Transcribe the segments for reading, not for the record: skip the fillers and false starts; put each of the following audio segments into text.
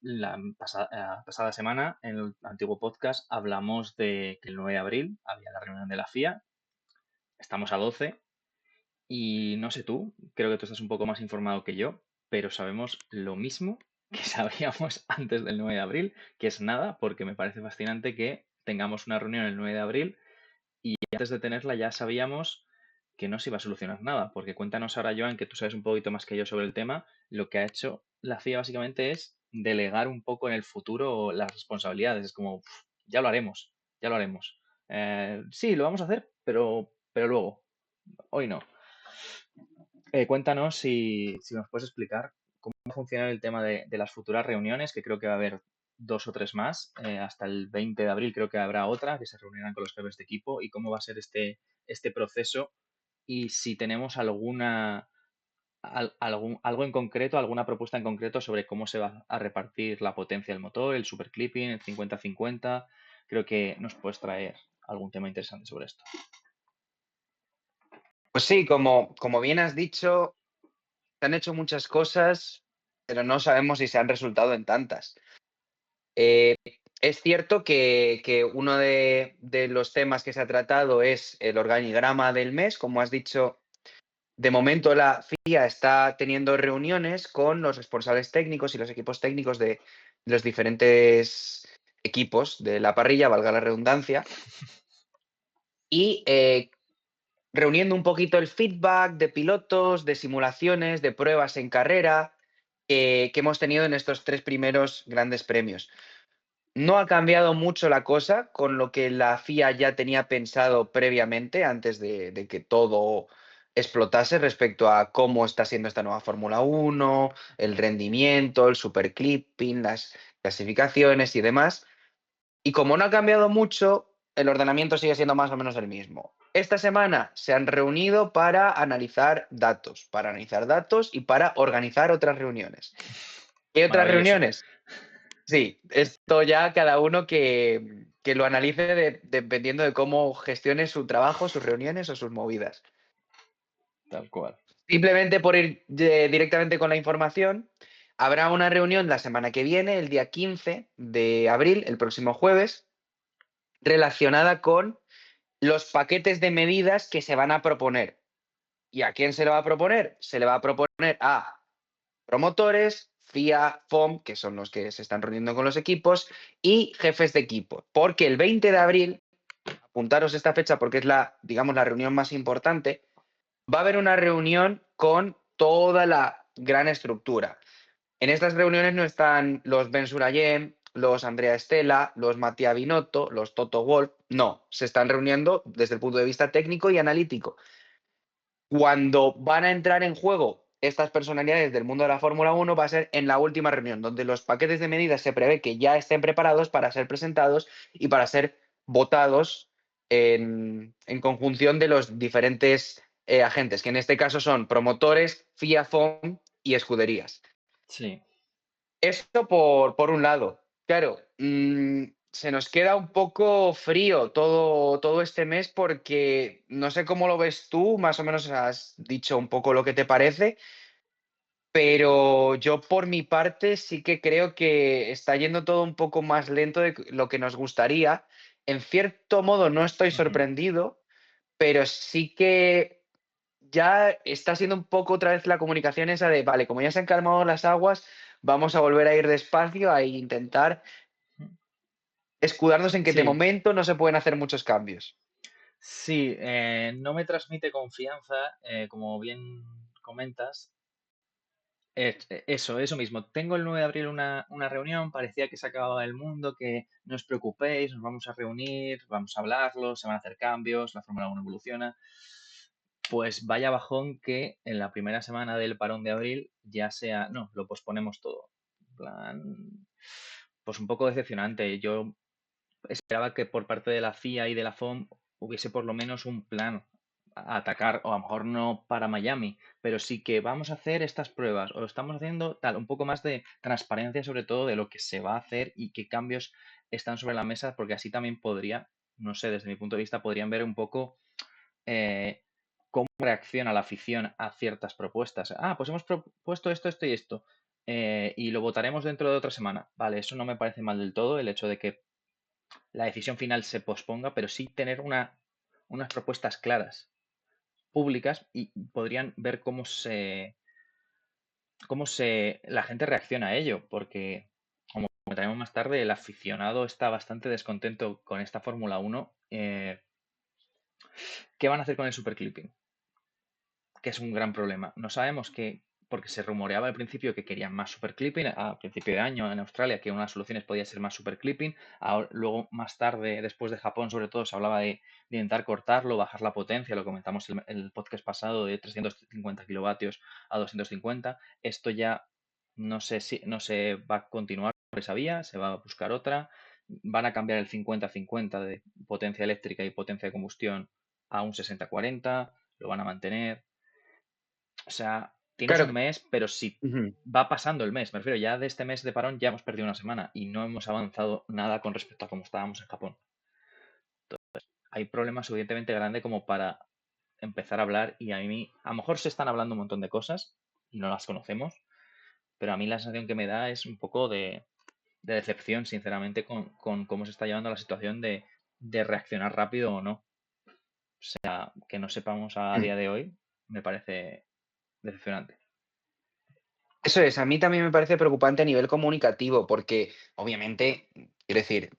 la pasada semana, en el antiguo podcast, hablamos de que el 9 de abril había la reunión de la FIA. Estamos a 12 y no sé tú, creo que tú estás un poco más informado que yo, pero sabemos lo mismo que sabíamos antes del 9 de abril, que es nada, porque me parece fascinante que tengamos una reunión el 9 de abril y antes de tenerla ya sabíamos que no se iba a solucionar nada, porque cuéntanos ahora, Joan, que tú sabes un poquito más que yo sobre el tema, lo que ha hecho la FIA básicamente es delegar un poco en el futuro las responsabilidades. Es como, ya lo haremos, ya lo haremos. Sí, lo vamos a hacer, pero luego, hoy no. Cuéntanos si nos puedes explicar cómo va a funcionar el tema de las futuras reuniones, que creo que va a haber dos o tres más. Hasta el 20 de abril creo que habrá otra, que se reunirán con los jefes de equipo, y cómo va a ser este proceso y si tenemos algo en concreto, alguna propuesta en concreto sobre cómo se va a repartir la potencia del motor, el super clipping, el 50-50. Creo que nos puedes traer algún tema interesante sobre esto. Pues sí, como bien has dicho, se han hecho muchas cosas, pero no sabemos si se han resultado en tantas. Eh, es cierto que uno de los temas que se ha tratado es el organigrama del mes. Como has dicho, de momento la FIA está teniendo reuniones con los responsables técnicos y los equipos técnicos de los diferentes equipos de la parrilla, valga la redundancia, y reuniendo un poquito el feedback de pilotos, de simulaciones, de pruebas en carrera que hemos tenido en estos 3 primeros grandes premios. No ha cambiado mucho la cosa con lo que la FIA ya tenía pensado previamente, antes de que todo explotase respecto a cómo está siendo esta nueva Fórmula 1, el rendimiento, el superclipping, las clasificaciones y demás. Y como no ha cambiado mucho, el ordenamiento sigue siendo más o menos el mismo. Esta semana se han reunido para analizar datos y para organizar otras reuniones. ¿Qué otras Maravilloso, reuniones? Sí, esto ya cada uno que lo analice dependiendo de cómo gestione su trabajo, sus reuniones o sus movidas. tal cual. Simplemente por ir directamente con la información, habrá una reunión la semana que viene, el día 15 de abril, el próximo jueves, relacionada con los paquetes de medidas que se van a proponer. ¿Y a quién se le va a proponer? Se le va a proponer a promotores, FIA, FOM, que son los que se están reuniendo con los equipos, y jefes de equipo. Porque el 20 de abril, apuntaros esta fecha porque es la, digamos, la reunión más importante, va a haber una reunión con toda la gran estructura. En estas reuniones no están los Ben Sulayem, los Andrea Stella, los Mattia Binotto, los Toto Wolff. No, se están reuniendo desde el punto de vista técnico y analítico. Cuando van a entrar en juego estas personalidades del mundo de la Fórmula 1 va a ser en la última reunión, donde los paquetes de medidas se prevé que ya estén preparados para ser presentados y para ser votados en conjunción de los diferentes agentes, que en este caso son promotores, FIA, FOM y escuderías. Sí. Esto por un lado. Claro, se nos queda un poco frío todo este mes porque no sé cómo lo ves tú, más o menos has dicho un poco lo que te parece, pero yo por mi parte sí que creo que está yendo todo un poco más lento de lo que nos gustaría. En cierto modo no estoy Ujú. sorprendido, pero sí que ya está siendo un poco otra vez la comunicación esa de, vale, como ya se han calmado las aguas, vamos a volver a ir despacio, a intentar escudarnos en que de Sí, momento no se pueden hacer muchos cambios. sí, no me transmite confianza, como bien comentas. Eso mismo. Tengo el 9 de abril una reunión, parecía que se acababa el mundo, que no os preocupéis, nos vamos a reunir, vamos a hablarlo, se van a hacer cambios, la Fórmula 1 evoluciona. Pues vaya bajón que en la primera semana del parón de abril ya sea, no, lo posponemos todo. En plan, pues un poco decepcionante. Yo esperaba que por parte de la FIA y de la FOM hubiese por lo menos un plan a atacar, o a lo mejor no para Miami, pero sí que vamos a hacer estas pruebas, o estamos haciendo tal, un poco más de transparencia sobre todo de lo que se va a hacer y qué cambios están sobre la mesa, porque así también podría, no sé, desde mi punto de vista, podrían ver un poco eh, cómo reacciona la afición a ciertas propuestas. Ah, pues hemos propuesto esto, esto y esto. y lo votaremos dentro de otra semana. Vale, eso no me parece mal del todo, el hecho de que la decisión final se posponga, pero sí tener unas propuestas claras, públicas, y podrían ver la gente reacciona a ello, porque, como comentaremos más tarde, el aficionado está bastante descontento con esta Fórmula 1. ¿Qué van a hacer con el superclipping? Que es un gran problema. No sabemos qué, porque se rumoreaba al principio que querían más superclipping, a principio de año en Australia, que una de las soluciones podía ser más superclipping. Luego, más tarde, después de Japón, sobre todo, se hablaba de intentar cortarlo, bajar la potencia, lo comentamos en el podcast pasado, de 350 kilovatios a 250. Esto ya no se va a continuar por esa vía, se va a buscar otra. Van a cambiar el 50-50 de potencia eléctrica y potencia de combustión a un 60-40, lo van a mantener. O sea, tienes un Claro. mes, pero si Ujú. va pasando el mes, me refiero, ya de este mes de parón ya hemos perdido una semana y no hemos avanzado nada con respecto a cómo estábamos en Japón. Hay problemas suficientemente grandes como para empezar a hablar y a mí, a lo mejor se están hablando un montón de cosas y no las conocemos, pero a mí la sensación que me da es un poco de decepción, sinceramente, con cómo se está llevando la situación de reaccionar rápido o no. O sea, que no sepamos a Mm. día de hoy me parece decepcionante. Eso es, a mí también me parece preocupante a nivel comunicativo, porque obviamente, quiero decir,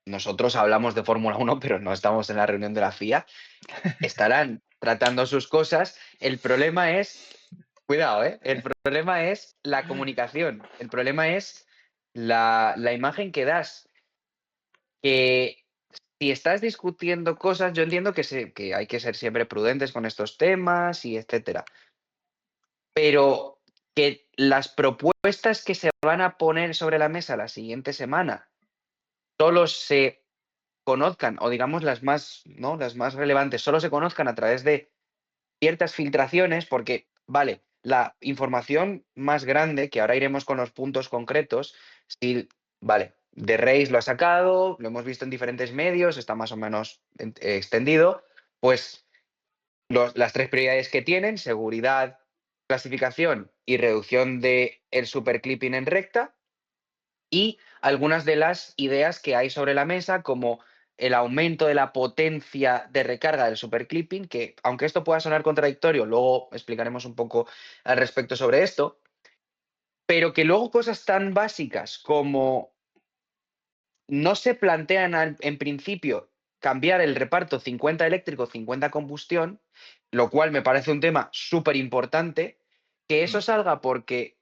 nosotros hablamos de Fórmula 1, pero no estamos en la reunión de la FIA. Estarán tratando sus cosas. El problema es, cuidado, ¿eh? El problema es la comunicación. El problema es la imagen que das. Que si estás discutiendo cosas, yo entiendo que hay que ser siempre prudentes con estos temas y etcétera. Pero que las propuestas que se van a poner sobre la mesa la siguiente semana solo se conozcan, o digamos las más, ¿no? Las más relevantes, solo se conozcan a través de ciertas filtraciones, porque, vale, la información más grande, que ahora iremos con los puntos concretos, sí, vale, The Race lo ha sacado, lo hemos visto en diferentes medios, está más o menos extendido, pues las tres prioridades que tienen, seguridad, clasificación y reducción del superclipping en recta, y algunas de las ideas que hay sobre la mesa, como el aumento de la potencia de recarga del superclipping, que aunque esto pueda sonar contradictorio, luego explicaremos un poco al respecto sobre esto, pero que luego cosas tan básicas como no se plantean en principio cambiar el reparto 50 eléctrico, 50 combustión, lo cual me parece un tema súper importante, que eso Mm, salga porque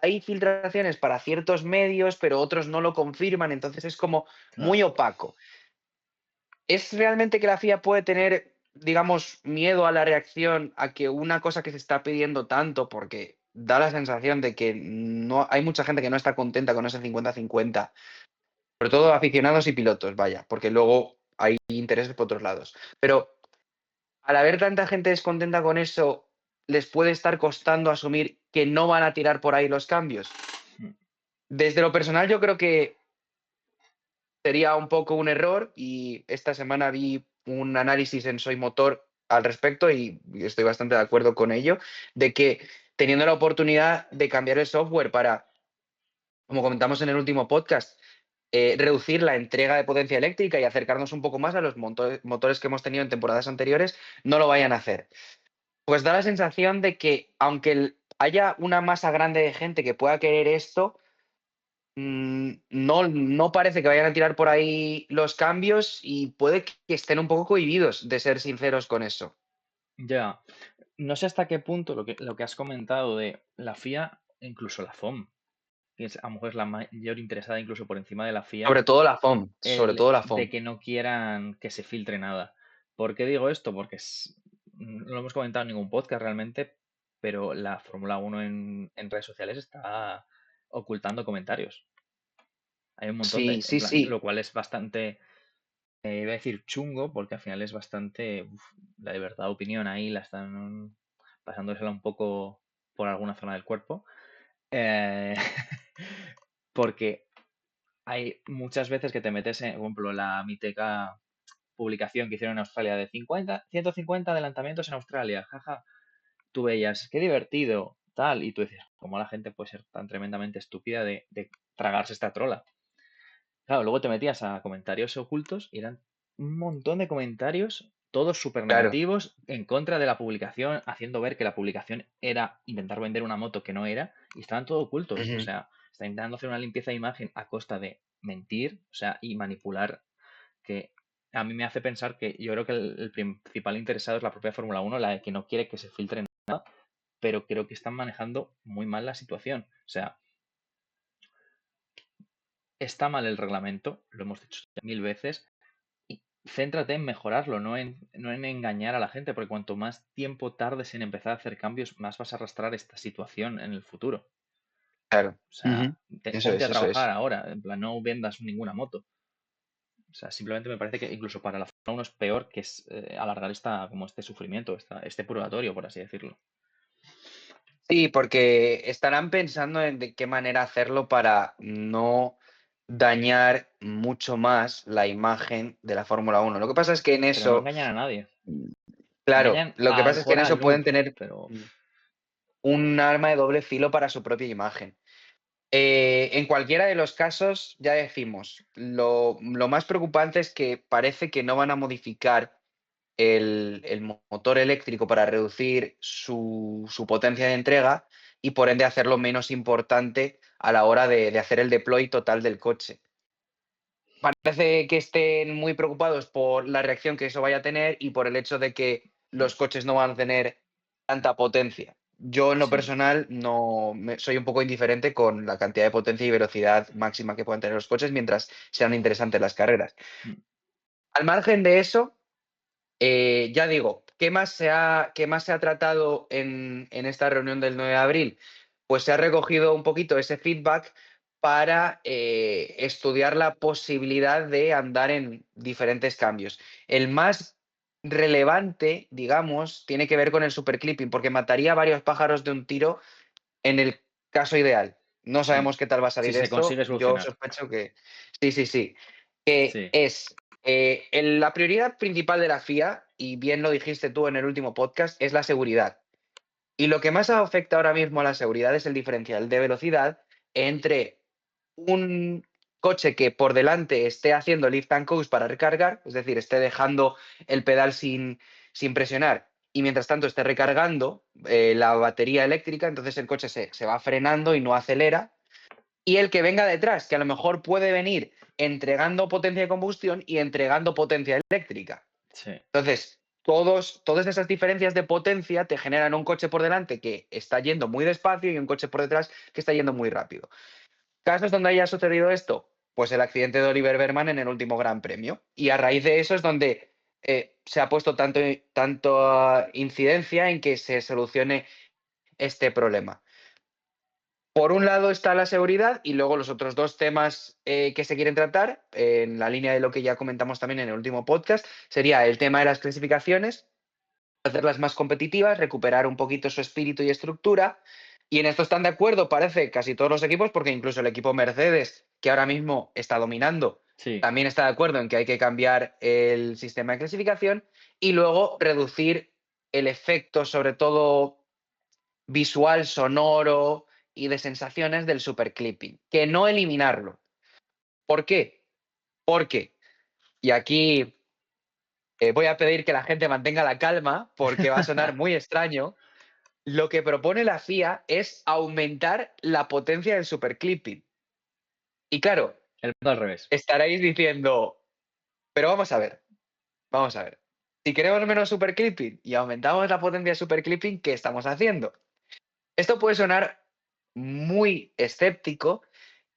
hay filtraciones para ciertos medios, pero otros no lo confirman, entonces es como claro. muy opaco. ¿Es realmente que la FIA puede tener, digamos, miedo a la reacción a que una cosa que se está pidiendo tanto, porque da la sensación de que no hay mucha gente que no está contenta con ese 50-50, sobre todo aficionados y pilotos, vaya, porque luego hay intereses por otros lados. Pero al haber tanta gente descontenta con eso, ¿les puede estar costando asumir que no van a tirar por ahí los cambios? Mm, Desde lo personal, yo creo que sería un poco un error y esta semana vi un análisis en Soy Motor al respecto y estoy bastante de acuerdo con ello, de que teniendo la oportunidad de cambiar el software para, como comentamos en el último podcast, reducir la entrega de potencia eléctrica y acercarnos un poco más a los motores que hemos tenido en temporadas anteriores, no lo vayan a hacer. Pues da la sensación de que aunque haya una masa grande de gente que pueda querer esto, no parece que vayan a tirar por ahí los cambios y puede que estén un poco cohibidos, de ser sinceros con eso. ya. No sé hasta qué punto lo que has comentado de la FIA, incluso la FOM, que a lo mejor es la mayor interesada incluso por encima de la FIA, Sobre todo la FOM, sobre el todo la de FOM. que no quieran que se filtre nada. ¿Por qué digo esto? Porque no lo hemos comentado en ningún podcast realmente, pero la Fórmula 1 en redes sociales está ocultando comentarios. Hay un montón Sí, en sí, plan, sí. lo cual es bastante, iba a decir chungo, porque al final es bastante, la libertad de opinión ahí la están pasándosela un poco por alguna zona del cuerpo. Eh, porque hay muchas veces que te metes en, por ejemplo, la mítica publicación que hicieron en Australia de 150 adelantamientos en Australia, jaja. Tú veías, qué divertido. tal, y tú dices, ¿cómo la gente puede ser tan tremendamente estúpida de tragarse esta trola? Claro, luego te metías a comentarios ocultos y eran un montón de comentarios, todos súper Claro. negativos, en contra de la publicación, haciendo ver que la publicación era intentar vender una moto que no era, y estaban todos ocultos. O Ujú. sea, está intentando hacer una limpieza de imagen a costa de mentir, o sea, y manipular, que a mí me hace pensar que yo creo que el principal interesado es la propia Fórmula 1, la de que no quiere que se filtre nada, pero creo que están manejando muy mal la situación. O sea, está mal el reglamento, lo hemos dicho ya 1000 veces, y céntrate en mejorarlo, no en engañar a la gente, porque cuanto más tiempo tardes en empezar a hacer cambios, más vas a arrastrar esta situación en el futuro. Claro. O sea, Ujú. Eso ponte es, a eso trabajar es. ahora, en plan, no vendas ninguna moto. O sea, simplemente me parece que incluso para la Fórmula 1 es peor que es alargar como este sufrimiento, este purgatorio, por así decirlo. Sí, porque estarán pensando en de qué manera hacerlo para no dañar mucho más la imagen de la Fórmula 1. Lo que pasa es que en Pero no eso, engañan a nadie. mm, claro, Engañan lo que a lo pasa es que mejor en al eso pueden noob, tener pero un arma de doble filo para su propia imagen. En cualquiera de los casos, ya decimos, lo más preocupante es que parece que no van a modificar el motor eléctrico para reducir su potencia de entrega y por ende hacerlo menos importante a la hora de hacer el deploy total del coche. Parece que estén muy preocupados por la reacción que eso vaya a tener y por el hecho de que los coches no van a tener tanta potencia. Yo en lo sí. personal soy un poco indiferente con la cantidad de potencia y velocidad máxima que puedan tener los coches mientras sean interesantes las carreras. Mm. Al margen de eso, ya digo, ¿qué más se ha tratado en esta reunión del 9 de abril? Pues se ha recogido un poquito ese feedback para estudiar la posibilidad de andar en diferentes cambios. El más relevante, digamos, tiene que ver con el superclipping, porque mataría varios pájaros de un tiro en el caso ideal. No Sí. sabemos qué tal va a Si salir se esto. consigue Yo solucionar. sospecho que sí, sí, sí. Que Sí. es la prioridad principal de la FIA, y bien lo dijiste tú en el último podcast, es la seguridad. Y lo que más afecta ahora mismo a la seguridad es el diferencial de velocidad entre un coche que por delante esté haciendo lift and coast para recargar, es decir, esté dejando el pedal sin presionar y mientras tanto esté recargando la batería eléctrica, entonces el coche se va frenando y no acelera. Y el que venga detrás, que a lo mejor puede venir entregando potencia de combustión y entregando potencia eléctrica. Sí. Entonces, todas esas diferencias de potencia te generan un coche por delante que está yendo muy despacio y un coche por detrás que está yendo muy rápido. ¿Casos donde haya sucedido esto? Pues el accidente de Oliver Berman en el último Gran Premio. Y a raíz de eso es donde se ha puesto tanto incidencia en que se solucione este problema. Por un lado está la seguridad y luego los otros dos temas que se quieren tratar, en la línea de lo que ya comentamos también en el último podcast, sería el tema de las clasificaciones, hacerlas más competitivas, recuperar un poquito su espíritu y estructura. Y en esto están de acuerdo, parece, casi todos los equipos, porque incluso el equipo Mercedes, que ahora mismo está dominando, Sí. también está de acuerdo en que hay que cambiar el sistema de clasificación y luego reducir el efecto, sobre todo visual, sonoro y de sensaciones del superclipping, que no eliminarlo. ¿Por qué? Porque, y aquí voy a pedir que la gente mantenga la calma porque va a sonar muy extraño, lo que propone la FIA es aumentar la potencia del superclipping. Y claro, El mundo al revés. estaréis diciendo, pero vamos a ver. Si queremos menos superclipping y aumentamos la potencia del superclipping, ¿qué estamos haciendo? Esto puede sonar muy escéptico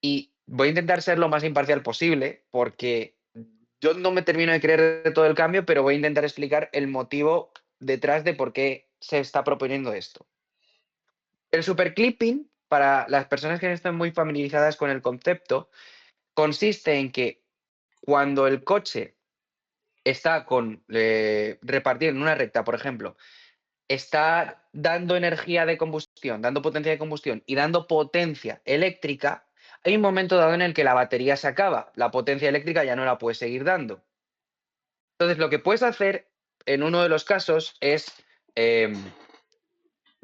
y voy a intentar ser lo más imparcial posible porque yo no me termino de creer de todo el cambio, pero voy a intentar explicar el motivo detrás de por qué se está proponiendo esto. El superclipping, para las personas que no están muy familiarizadas con el concepto, consiste en que cuando el coche está repartido en una recta, por ejemplo, está dando energía de combustión, dando potencia de combustión y dando potencia eléctrica, hay un momento dado en el que la batería se acaba, la potencia eléctrica ya no la puedes seguir dando. Entonces, lo que puedes hacer en uno de los casos es em,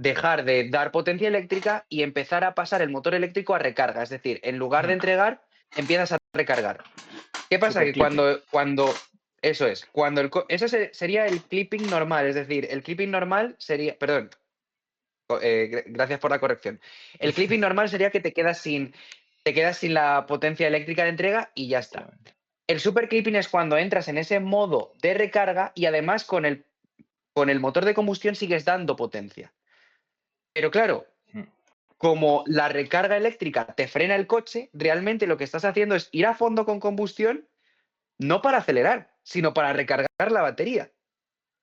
dejar de dar potencia eléctrica y empezar a pasar el motor eléctrico a recarga. Es decir, en lugar de entregar, empiezas a recargar. ¿Qué pasa? Super Que clipping. eso es, cuando sería el clipping normal, es decir, el clipping normal sería, perdón, gracias por la corrección. El clipping normal sería que te quedas sin la potencia eléctrica de entrega y ya está. Efectivamente. El super clipping es cuando entras en ese modo de recarga y además con el motor de combustión sigues dando potencia. Pero claro, Mm. como la recarga eléctrica te frena el coche, realmente lo que estás haciendo es ir a fondo con combustión, no para acelerar, sino para recargar la batería.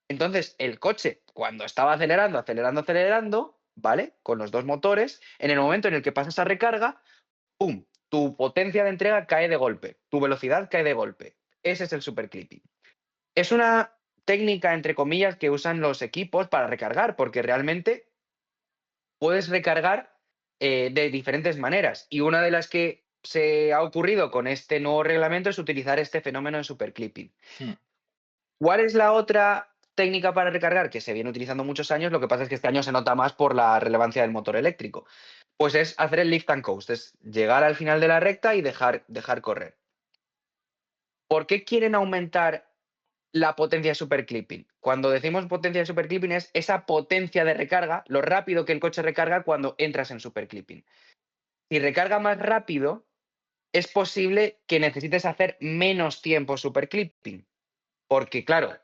Entonces, el coche, cuando estaba acelerando, ¿vale? Con los dos motores, en el momento en el que pasas a recarga, ¡pum! Tu potencia de entrega cae de golpe, tu velocidad cae de golpe. Ese es el superclipping. Es una técnica, entre comillas, que usan los equipos para recargar, porque realmente puedes recargar de diferentes maneras. Y una de las que se ha ocurrido con este nuevo reglamento es utilizar este fenómeno de superclipping. Mm. ¿Cuál es la otra técnica para recargar que se viene utilizando muchos años? Lo que pasa es que este año se nota más por la relevancia del motor eléctrico. Pues es hacer el lift and coast, es llegar al final de la recta y dejar correr. ¿Por qué quieren aumentar la potencia de superclipping? Cuando decimos potencia de superclipping es esa potencia de recarga, lo rápido que el coche recarga cuando entras en superclipping. Si recarga más rápido, es posible que necesites hacer menos tiempo superclipping. Porque, claro,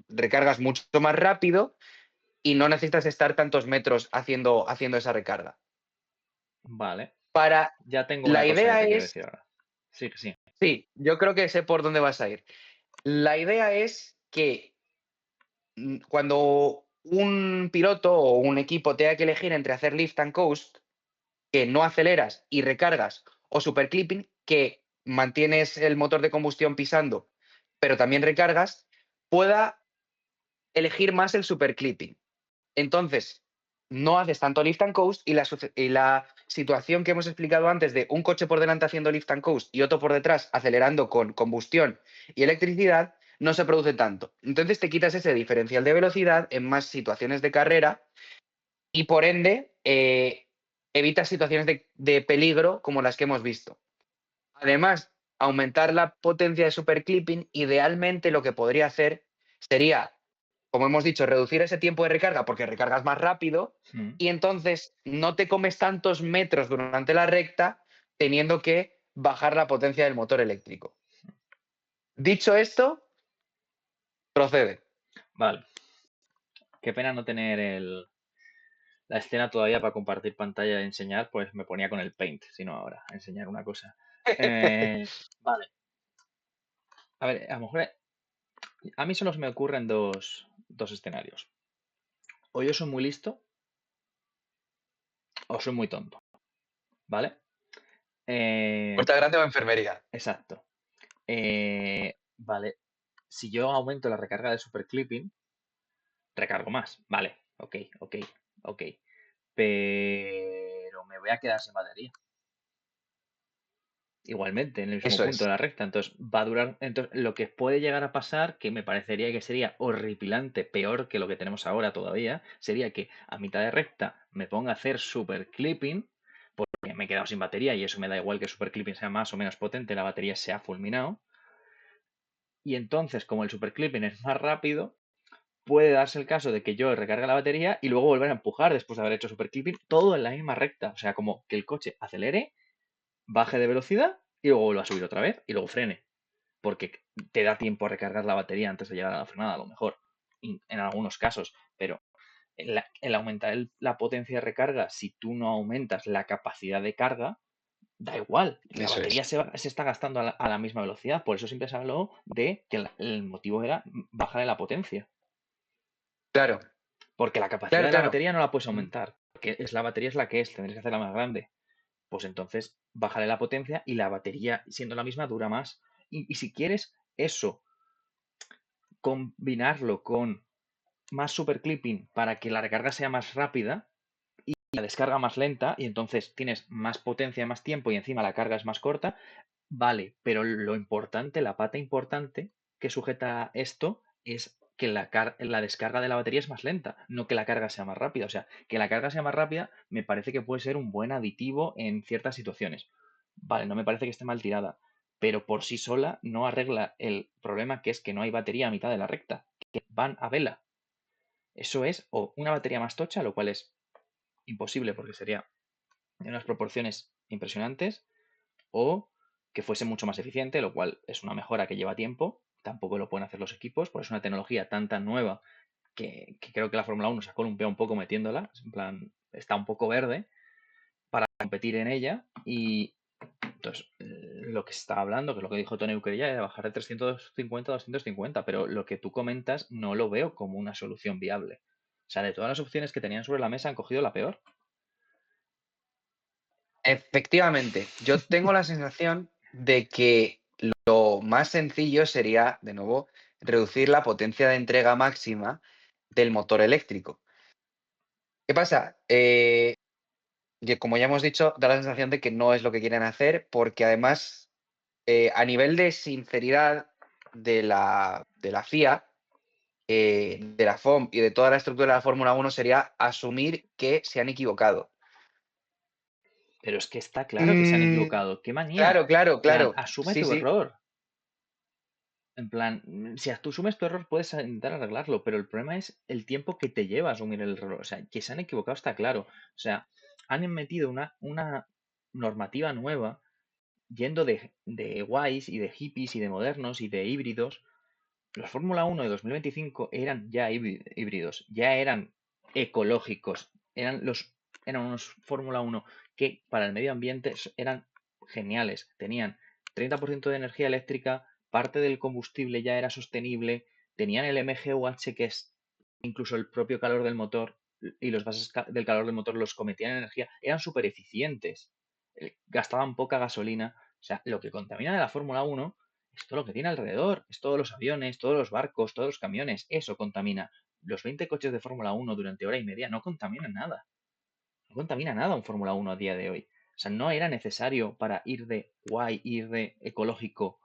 recargas mucho más rápido y no necesitas estar tantos metros haciendo esa recarga. Vale. Para Ya tengo la una cosa que idea te quiero es, decir ahora. Sí, que sí. sí, yo creo que sé por dónde vas a ir. La idea es que cuando un piloto o un equipo tenga que elegir entre hacer lift and coast, que no aceleras y recargas, o superclipping, que mantienes el motor de combustión pisando, pero también recargas, pueda elegir más el superclipping. Entonces, no haces tanto lift and coast y la situación que hemos explicado antes de un coche por delante haciendo lift and coast y otro por detrás acelerando con combustión y electricidad, no se produce tanto. Entonces te quitas ese diferencial de velocidad en más situaciones de carrera y por ende evitas situaciones de peligro como las que hemos visto. Además, aumentar la potencia de superclipping, idealmente lo que podría hacer sería, como hemos dicho, reducir ese tiempo de recarga porque recargas más rápido Mm. y entonces no te comes tantos metros durante la recta teniendo que bajar la potencia del motor eléctrico. Dicho esto, procede. Vale. Qué pena no tener la escena todavía para compartir pantalla y enseñar, pues me ponía con el Paint, sino ahora, a enseñar una cosa. Vale. A ver, a lo mejor a mí solo se me ocurren dos escenarios. O yo soy muy listo o soy muy tonto, ¿vale? Puerta grande o enfermería. Exacto. Vale, si yo aumento la recarga de superclipping, recargo más. Vale, ok. Pero me voy a quedar sin batería. Igualmente, en el mismo Eso punto de es. la recta. Entonces, va a durar. Entonces, lo que puede llegar a pasar, que me parecería que sería horripilante, peor que lo que tenemos ahora todavía, sería que a mitad de recta me ponga a hacer super clipping, porque me he quedado sin batería y eso me da igual que super clipping sea más o menos potente, la batería se ha fulminado. Y entonces, como el super clipping es más rápido, puede darse el caso de que yo recargue la batería y luego volver a empujar después de haber hecho super clipping, todo en la misma recta. O sea, como que el coche acelere, baje de velocidad y luego vuelva a subir otra vez y luego frene. Porque te da tiempo a recargar la batería antes de llegar a la frenada, a lo mejor, en algunos casos. Pero el aumentar la potencia de recarga, si tú no aumentas la capacidad de carga, da igual. La Eso batería es. se está gastando a la misma velocidad. Por eso siempre se habló de que el motivo era bajar la potencia. Claro, Porque la capacidad claro, de la claro. batería no la puedes aumentar. Porque la batería es la que es, tendrías que hacerla más grande. Pues entonces bájale la potencia y la batería, siendo la misma, dura más. Y si quieres eso, combinarlo con más superclipping para que la recarga sea más rápida y la descarga más lenta, y entonces tienes más potencia, más tiempo y encima la carga es más corta, vale, pero lo importante, la pata importante que sujeta esto es que la descarga de la batería es más lenta, no que la carga sea más rápida. O sea, que la carga sea más rápida me parece que puede ser un buen aditivo en ciertas situaciones. Vale, no me parece que esté mal tirada, pero por sí sola no arregla el problema que es que no hay batería a mitad de la recta, que van a vela. Eso es o una batería más tocha, lo cual es imposible porque sería de unas proporciones impresionantes, o que fuese mucho más eficiente, lo cual es una mejora que lleva tiempo, tampoco lo pueden hacer los equipos, porque es una tecnología tan nueva que creo que la Fórmula 1 se ha columpiado un poco metiéndola, en plan, está un poco verde para competir en ella y entonces lo que se está hablando, que es lo que dijo Tony Uquería, de bajar de 350 a 250, pero lo que tú comentas no lo veo como una solución viable. O sea, de todas las opciones que tenían sobre la mesa han cogido la peor. Efectivamente, yo tengo la sensación de que lo más sencillo sería, de nuevo, reducir la potencia de entrega máxima del motor eléctrico. ¿Qué pasa? Que como ya hemos dicho, da la sensación de que no es lo que quieren hacer, porque además, a nivel de sinceridad de la FIA, de la FOM y de toda la estructura de la Fórmula 1 sería asumir que se han equivocado. Pero es que está claro que se han Mm, equivocado. ¡Qué manía! claro, claro, En plan, claro. asume Sí, tu sí. error. En plan, si tú asumes tu error, puedes intentar arreglarlo, pero el problema es el tiempo que te lleva a asumir el error. O sea, que se han equivocado está claro. O sea, han metido una normativa nueva yendo de guays y de hippies y de modernos y de híbridos. Los Fórmula 1 de 2025 eran ya híbridos, ya eran ecológicos, eran unos Fórmula 1 que para el medio ambiente eran geniales. Tenían 30% de energía eléctrica, parte del combustible ya era sostenible, tenían el MGUH que es incluso el propio calor del motor y los gases del calor del motor los cometían en energía, eran súper eficientes, gastaban poca gasolina. O sea, lo que contamina de la Fórmula 1 es todo lo que tiene alrededor, es todos los aviones, todos los barcos, todos los camiones, eso contamina. Los 20 coches de Fórmula 1 durante hora y media no contaminan nada. No contamina nada un Fórmula 1 a día de hoy. O sea, no era necesario para ir de guay, ir de ecológico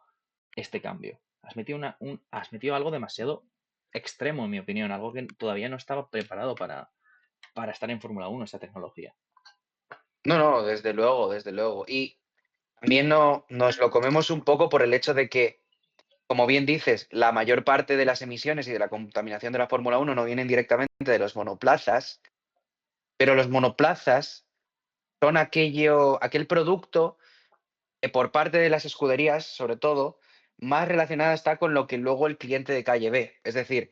este cambio. Has metido algo demasiado extremo, en mi opinión, algo que todavía no estaba preparado para estar en Fórmula 1, esta tecnología. No, no, desde luego, desde luego. Y también nos lo comemos un poco por el hecho de que, como bien dices, la mayor parte de las emisiones y de la contaminación de la Fórmula 1 no vienen directamente de los monoplazas, pero los monoplazas son aquel producto que por parte de las escuderías, sobre todo, más relacionada está con lo que luego el cliente de calle ve. Es decir,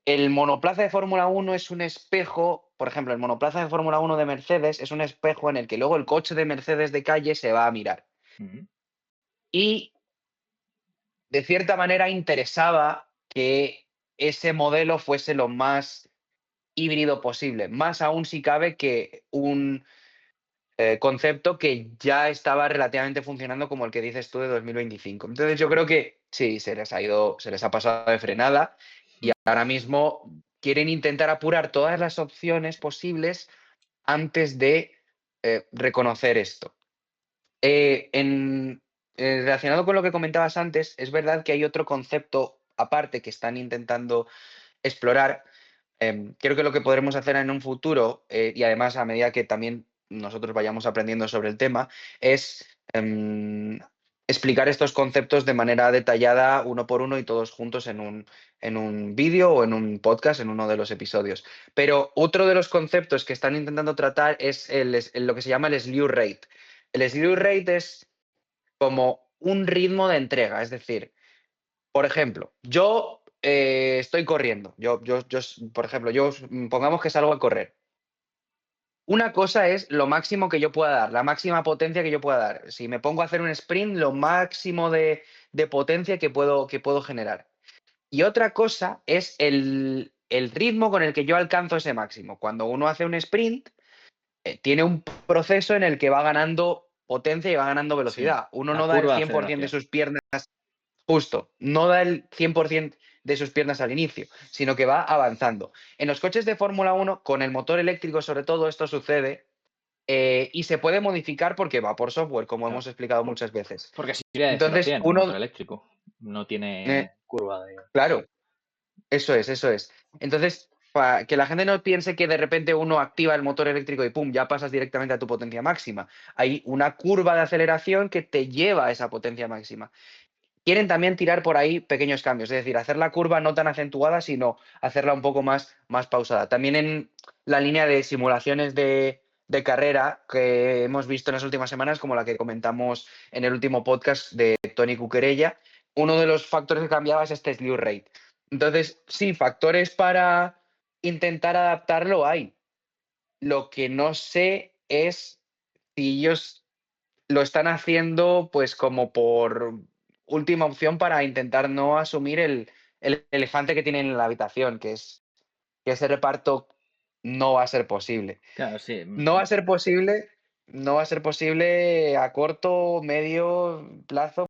el monoplaza de Fórmula 1 es un espejo, por ejemplo, el monoplaza de Fórmula 1 de Mercedes es un espejo en el que luego el coche de Mercedes de calle se va a mirar. Ujú. Y de cierta manera interesaba que ese modelo fuese lo más híbrido posible, más aún si cabe que un concepto que ya estaba relativamente funcionando como el que dices tú de 2025. Entonces yo creo que sí, se les ha pasado de frenada y ahora mismo quieren intentar apurar todas las opciones posibles antes de reconocer esto. Relacionado con lo que comentabas antes, es verdad que hay otro concepto aparte que están intentando explorar. Creo que lo que podremos hacer en un futuro, y además a medida que también nosotros vayamos aprendiendo sobre el tema, es explicar estos conceptos de manera detallada, uno por uno y todos juntos en un vídeo o en un podcast, en uno de los episodios. Pero otro de los conceptos que están intentando tratar es lo que se llama el slew rate. El slew rate es como un ritmo de entrega, es decir, por ejemplo, yo estoy corriendo. Por ejemplo, pongamos que salgo a correr. Una cosa es lo máximo que yo pueda dar, la máxima potencia que yo pueda dar. Si me pongo a hacer un sprint, lo máximo de potencia que puedo generar. Y otra cosa es el ritmo con el que yo alcanzo ese máximo. Cuando uno hace un sprint, tiene un proceso en el que va ganando potencia y va ganando Sí, velocidad. Uno la no da el curva de 100% de aceleración. sus piernas. Justo, no da el 100% de sus piernas al inicio, sino que va avanzando. En los coches de Fórmula 1, con el motor eléctrico sobre todo, esto sucede y se puede modificar porque va por software, como Claro. hemos explicado muchas veces. Porque si iría de 0 a Entonces, 100 un motor eléctrico. No eh, tiene curva de... claro, Eso es, eso es. Entonces, para que la gente no piense que de repente uno activa el motor eléctrico y pum, ya pasas directamente a tu potencia máxima. Hay una curva de aceleración que te lleva a esa potencia máxima. Quieren también tirar por ahí pequeños cambios, es decir, hacer la curva no tan acentuada, sino hacerla un poco más pausada. También en la línea de simulaciones de carrera que hemos visto en las últimas semanas, como la que comentamos en el último podcast de Tony Cuquerella, uno de los factores que cambiaba es este slew rate. Entonces, sí, factores para intentar adaptarlo hay. Lo que no sé es si ellos lo están haciendo, pues, como por última opción para intentar no asumir el elefante que tienen en la habitación, que ese reparto no va a ser posible. Claro, sí. No va a ser posible no va a ser posible a corto, medio plazo.